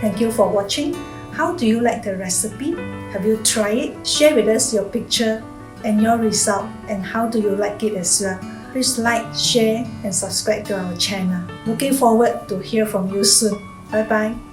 Thank you for watching. How do you like the recipe? Have you tried it? Share with us your picture and your result and how do you like it as well. Please like, share and subscribe to our channel. Looking forward to hear from you soon. Bye bye.